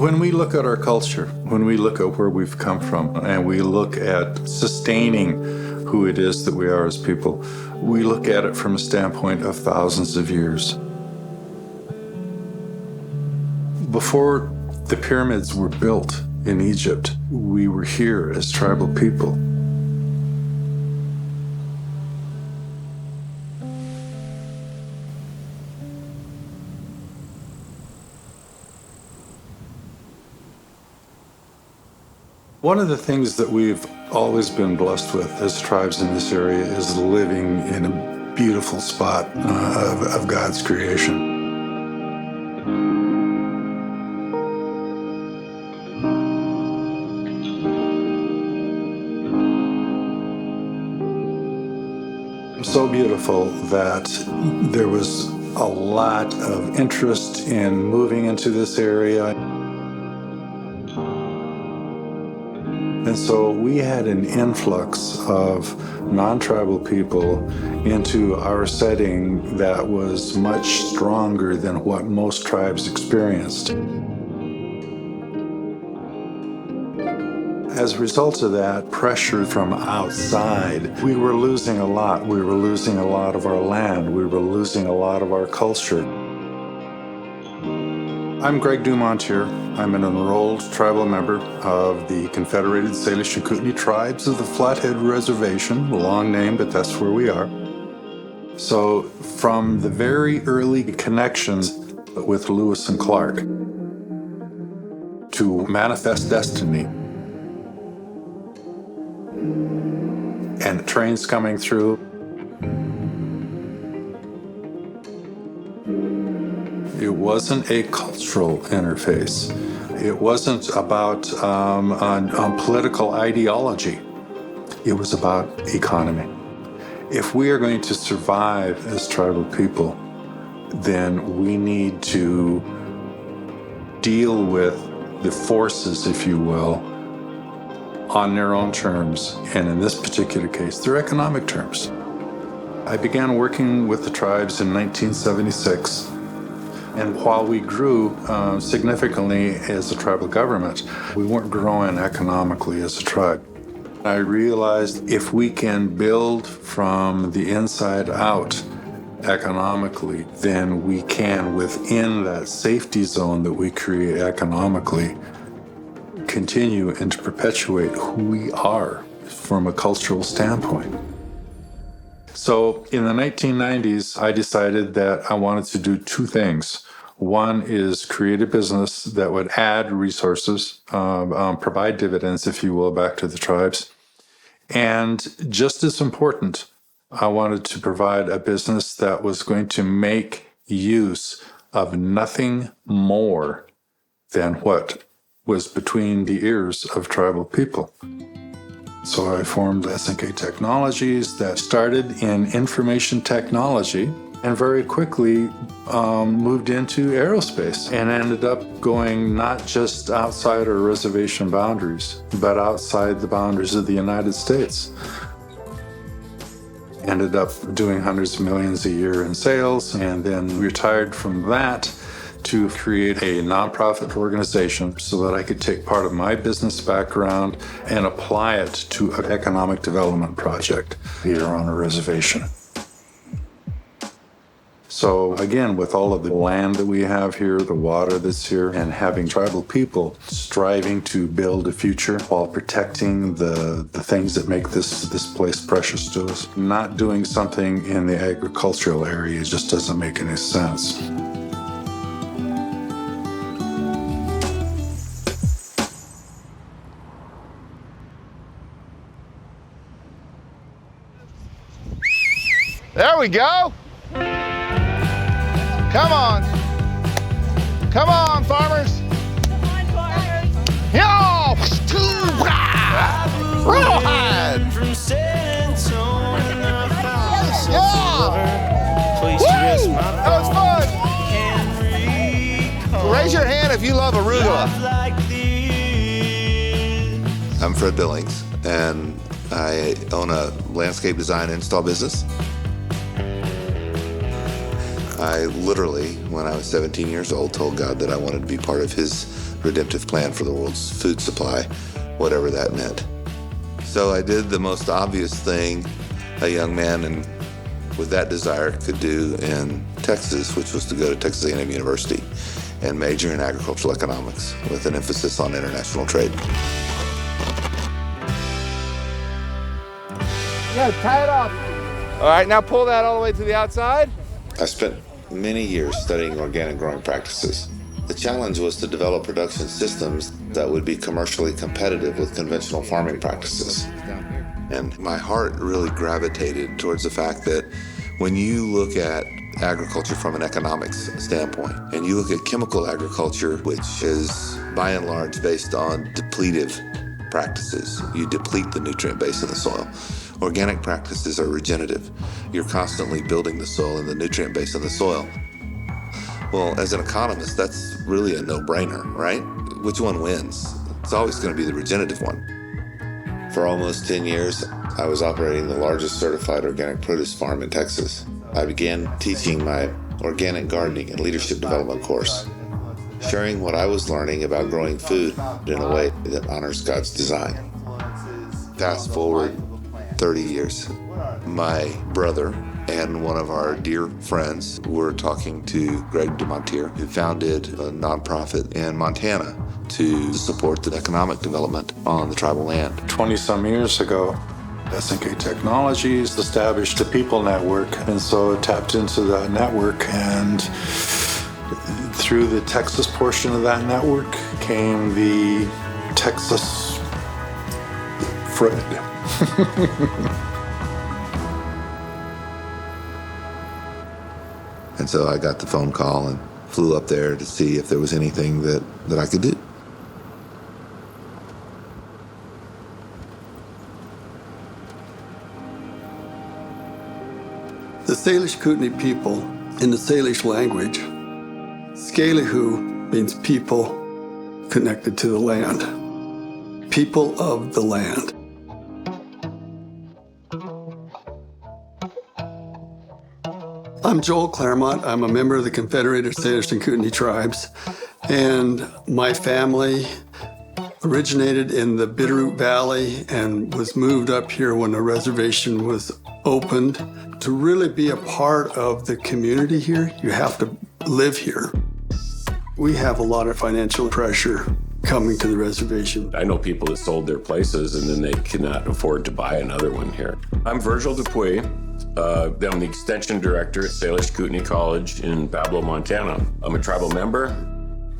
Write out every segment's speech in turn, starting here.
When we look at our culture, when we look at where we've come from, and we look at sustaining who it is that we are as people, we look at it from a standpoint of thousands of years. Before the pyramids were built in Egypt, we were here as tribal people. One of the things that we've always been blessed with as tribes in this area is living in a beautiful spot of God's creation. So beautiful that there was a lot of interest in moving into this area. And so we had an influx of non-tribal people into our setting that was much stronger than what most tribes experienced. As a result of that pressure from outside, we were losing a lot. We were losing a lot of our land. We were losing a lot of our culture. I'm Greg DuMontier. I'm an enrolled tribal member of the Confederated Salish and Kootenai tribes of the Flathead Reservation, a long name, but that's where we are. So from the very early connections with Lewis and Clark to Manifest Destiny and trains coming through, it wasn't a cultural interface. It wasn't about on political ideology. It was about economy. If we are going to survive as tribal people, then we need to deal with the forces, if you will, on their own terms, and in this particular case, their economic terms. I began working with the tribes in 1976. And while we grew significantly as a tribal government, we weren't growing economically as a tribe. I realized if we can build from the inside out economically, then we can, within that safety zone that we create economically, continue and to perpetuate who we are from a cultural standpoint. So in the 1990s, I decided that I wanted to do two things. One is create a business that would add resources, provide dividends, if you will, back to the tribes. And just as important, I wanted to provide a business that was going to make use of nothing more than what was between the ears of tribal people. So I formed SNK Technologies that started in information technology and very quickly moved into aerospace and ended up going not just outside our reservation boundaries, but outside the boundaries of the United States. Ended up doing hundreds of millions a year in sales, and then retired from that to create a nonprofit organization so that I could take part of my business background and apply it to an economic development project here on a reservation. So again, with all of the land that we have here, the water that's here, and having tribal people striving to build a future while protecting the things that make this place precious to us, not doing something in the agricultural area just doesn't make any sense. There we go. Come on. Come on, farmers. Come on, farmers. Yo! Rawhide. Yeah! Woo! That was fun. Raise your hand if you love arugula. I'm Fred Billings, and I own a landscape design and install business. I literally, when I was 17 years old, told God that I wanted to be part of his redemptive plan for the world's food supply, whatever that meant. So I did the most obvious thing a young man with that desire could do in Texas, which was to go to Texas A&M University and major in agricultural economics with an emphasis on international trade. Yeah, tie it off. All right, now pull that all the way to the outside. I spent many years studying organic growing practices. The challenge was to develop production systems that would be commercially competitive with conventional farming practices. And my heart really gravitated towards the fact that when you look at agriculture from an economics standpoint, and you look at chemical agriculture, which is by and large based on depletive practices, you deplete the nutrient base in the soil. Organic practices are regenerative. You're constantly building the soil and the nutrient base in the soil. Well, as an economist, that's really a no-brainer, right? Which one wins? It's always going to be the regenerative one. For almost 10 years, I was operating the largest certified organic produce farm in Texas. I began teaching my organic gardening and leadership development course, sharing what I was learning about growing food in a way that honors God's design. Fast forward 30 years. My brother and one of our dear friends were talking to DuMontier, who founded a nonprofit in Montana to support the economic development on the tribal land. 20-some years ago, SNK Technologies established the People Network, and so tapped into that network, and through the Texas portion of that network came the Texas Fred. And so I got the phone call and flew up there to see if there was anything that I could do. The Salish Kootenai people, in the Salish language, Scalihu means people connected to the land, people of the land. I'm Joel Claremont. I'm a member of the Confederated Salish and Kootenai tribes, and my family originated in the Bitterroot Valley and was moved up here when the reservation was opened. To really be a part of the community here, you have to live here. We have a lot of financial pressure coming to the reservation. I know people that sold their places and then they could not afford to buy another one here. I'm Virgil Dupuy. I'm the extension director at Salish Kootenai College in Pablo, Montana. I'm a tribal member.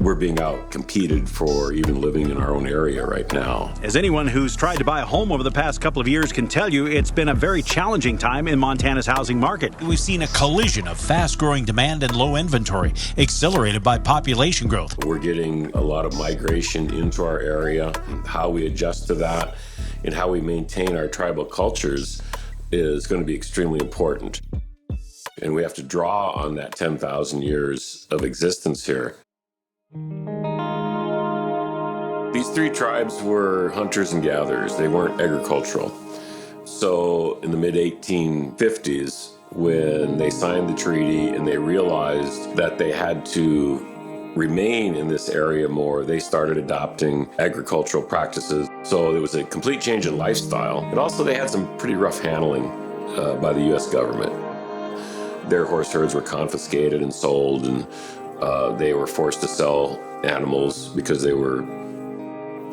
We're being out-competed for even living in our own area right now. As anyone who's tried to buy a home over the past couple of years can tell you, it's been a very challenging time in Montana's housing market. We've seen a collision of fast-growing demand and low inventory, accelerated by population growth. We're getting a lot of migration into our area. How we adjust to that and how we maintain our tribal cultures is going to be extremely important. And we have to draw on that 10,000 years of existence here. These three tribes were hunters and gatherers. They weren't agricultural. So in the mid-1850s, when they signed the treaty and they realized that they had to remain in this area more, they started adopting agricultural practices. So there was a complete change in lifestyle. But also they had some pretty rough handling by the U.S. government. Their horse herds were confiscated and sold, and they were forced to sell animals because they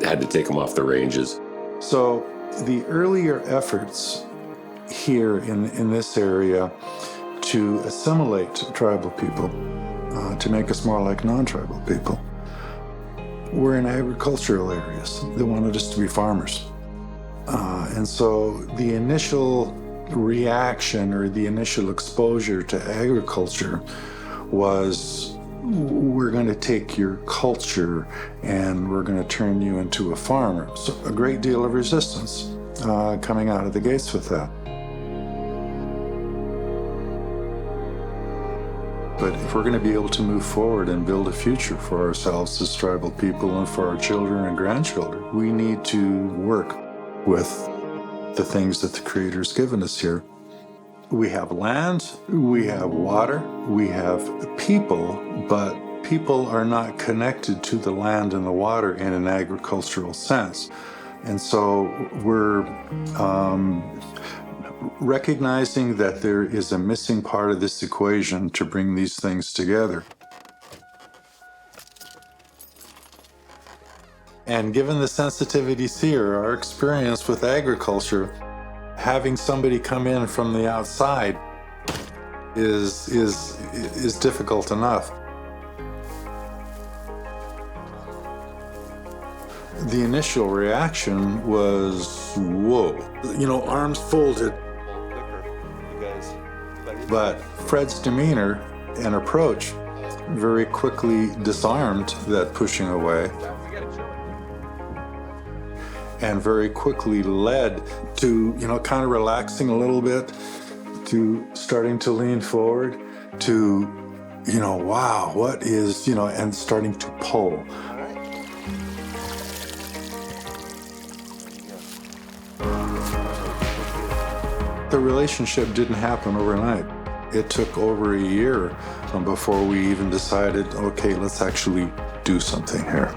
had to take them off the ranges. So the earlier efforts here in this area to assimilate tribal people, to make us more like non-tribal people, were in agricultural areas. They wanted us to be farmers. And so the initial reaction or the initial exposure to agriculture was, we're going to take your culture and we're going to turn you into a farmer. So a great deal of resistance coming out of the gates with that. But if we're going to be able to move forward and build a future for ourselves as tribal people and for our children and grandchildren, we need to work with the things that the Creator's given us here. We have land, we have water, we have people, but people are not connected to the land and the water in an agricultural sense. And so we're recognizing that there is a missing part of this equation to bring these things together. And given the sensitivities here, our experience with agriculture, having somebody come in from the outside is difficult enough. The initial reaction was, whoa, arms folded. But Fred's demeanor and approach very quickly disarmed that pushing away and very quickly led to, kind of relaxing a little bit, to starting to lean forward, to, wow, what is, and starting to pull. The relationship didn't happen overnight. It took over a year before we even decided, okay, let's actually do something here.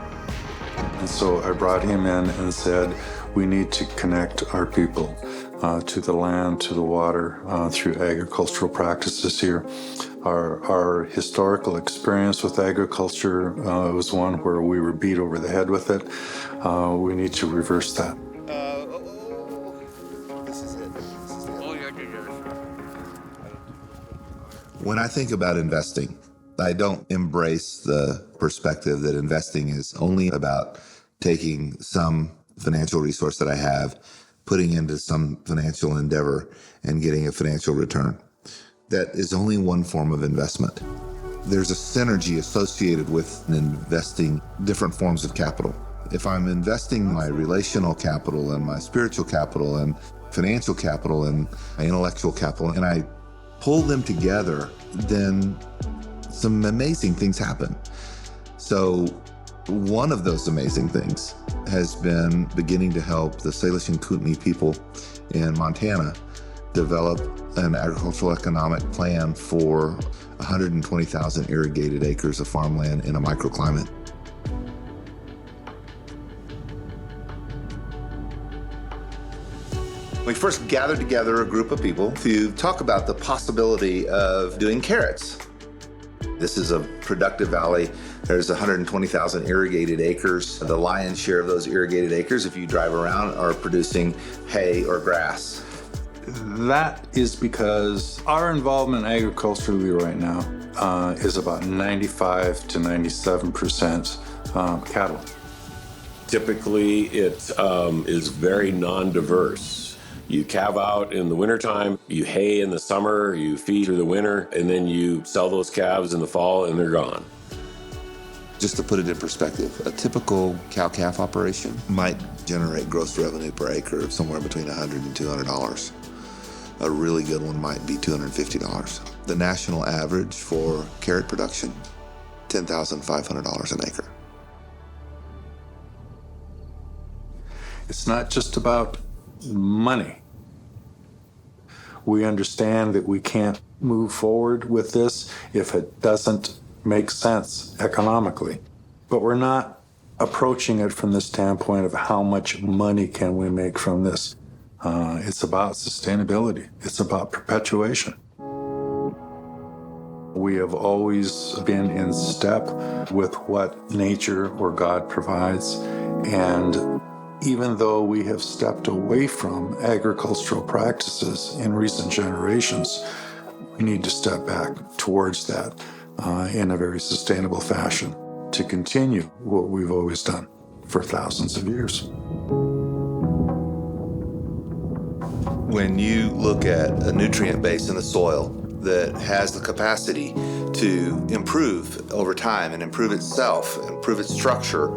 And so I brought him in and said, we need to connect our people to the land, to the water, through agricultural practices here. Our historical experience with agriculture was one where we were beat over the head with it. We need to reverse that. When I think about investing, I don't embrace the perspective that investing is only about taking some financial resource that I have, putting into some financial endeavor, and getting a financial return. That is only one form of investment. There's a synergy associated with investing different forms of capital. If I'm investing my relational capital and my spiritual capital and financial capital and my intellectual capital, and I pull them together, then some amazing things happen. So one of those amazing things has been beginning to help the Salish and Kootenai people in Montana develop an agricultural economic plan for 120,000 irrigated acres of farmland in a microclimate. We first gathered together a group of people to talk about the possibility of doing carrots. This is a productive valley. There's 120,000 irrigated acres. The lion's share of those irrigated acres, if you drive around, are producing hay or grass. That is because our involvement agriculturally right now is about 95 to 97% cattle. Typically, it is very non-diverse. You calve out in the wintertime, you hay in the summer, you feed through the winter, and then you sell those calves in the fall and they're gone. Just to put it in perspective, a typical cow-calf operation might generate gross revenue per acre of somewhere between $100 and $200. A really good one might be $250. The national average for carrot production, $10,500 an acre. It's not just about money. We understand that we can't move forward with this if it doesn't make sense economically. But we're not approaching it from the standpoint of how much money can we make from this. It's about sustainability. It's about perpetuation. We have always been in step with what nature or God provides. And even though we have stepped away from agricultural practices in recent generations, we need to step back towards that in a very sustainable fashion to continue what we've always done for thousands of years. When you look at a nutrient base in the soil that has the capacity to improve over time and improve itself, improve its structure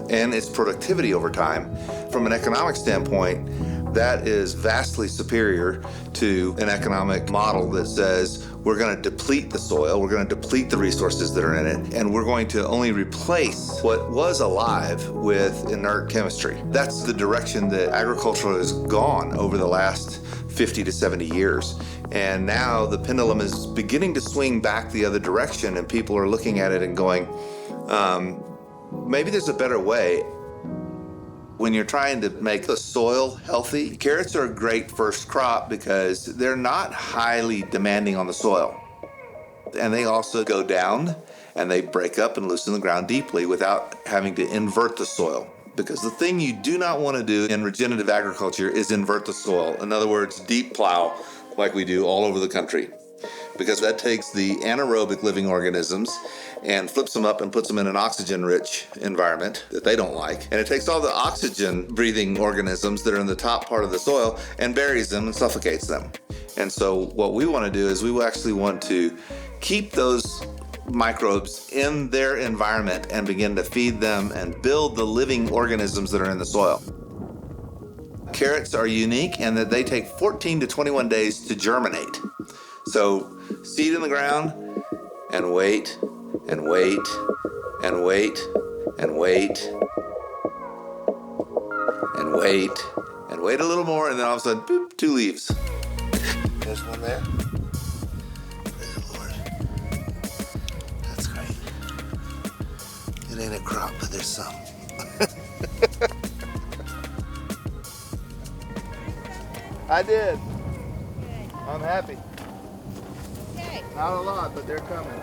and its productivity over time, from an economic standpoint, that is vastly superior to an economic model that says we're going to deplete the soil, we're going to deplete the resources that are in it, and we're going to only replace what was alive with inert chemistry. That's the direction that agriculture has gone over the last 50 to 70 years. And now the pendulum is beginning to swing back the other direction, and people are looking at it and going, maybe there's a better way. When you're trying to make the soil healthy, carrots are a great first crop because they're not highly demanding on the soil. And they also go down and they break up and loosen the ground deeply without having to invert the soil. Because the thing you do not want to do in regenerative agriculture is invert the soil. In other words, deep plow like we do all over the country. Because that takes the anaerobic living organisms and flips them up and puts them in an oxygen-rich environment that they don't like. And it takes all the oxygen-breathing organisms that are in the top part of the soil and buries them and suffocates them. And so what we want to do is we actually want to keep those microbes in their environment and begin to feed them and build the living organisms that are in the soil. Carrots are unique in that they take 14 to 21 days to germinate. So seed in the ground and wait and wait and wait and wait and wait and wait a little more, and then all of a sudden, boop, 2 leaves. There's one there. Praise the Lord. That's great. It ain't a crop, but there's some. I did. I'm happy. Not a lot, but they're coming.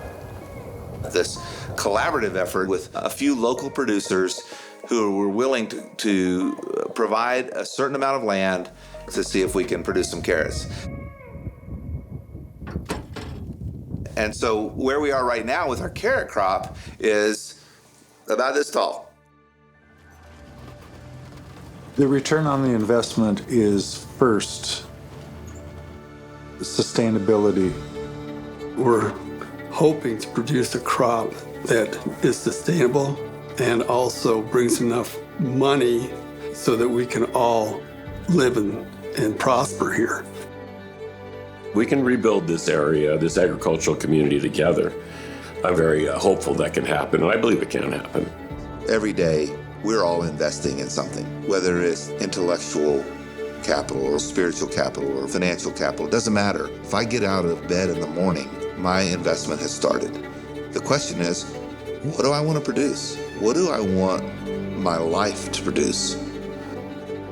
This collaborative effort with a few local producers who were willing to provide a certain amount of land to see if we can produce some carrots. And so where we are right now with our carrot crop is about this tall. The return on the investment is first sustainability. We're hoping to produce a crop that is sustainable and also brings enough money so that we can all live and prosper here. We can rebuild this area, this agricultural community together. I'm very hopeful that can happen, and I believe it can happen. Every day, we're all investing in something, whether it's intellectual capital or spiritual capital or financial capital. It doesn't matter. If I get out of bed in the morning, my investment has started. The question is, what do I want to produce? What do I want my life to produce?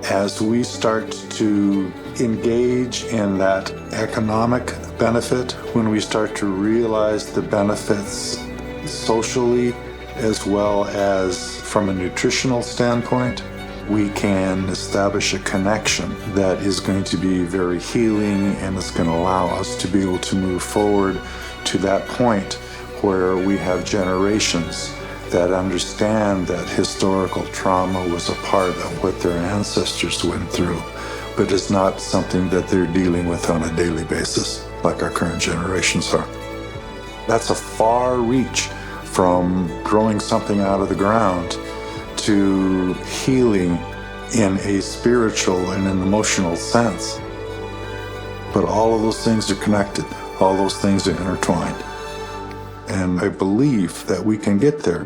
As we start to engage in that economic benefit, when we start to realize the benefits socially as well as from a nutritional standpoint, we can establish a connection that is going to be very healing, and it's going to allow us to be able to move forward to that point where we have generations that understand that historical trauma was a part of what their ancestors went through, but it's not something that they're dealing with on a daily basis like our current generations are. That's a far reach from growing something out of the ground to healing in a spiritual and an emotional sense. But all of those things are connected. All those things are intertwined. And I believe that we can get there.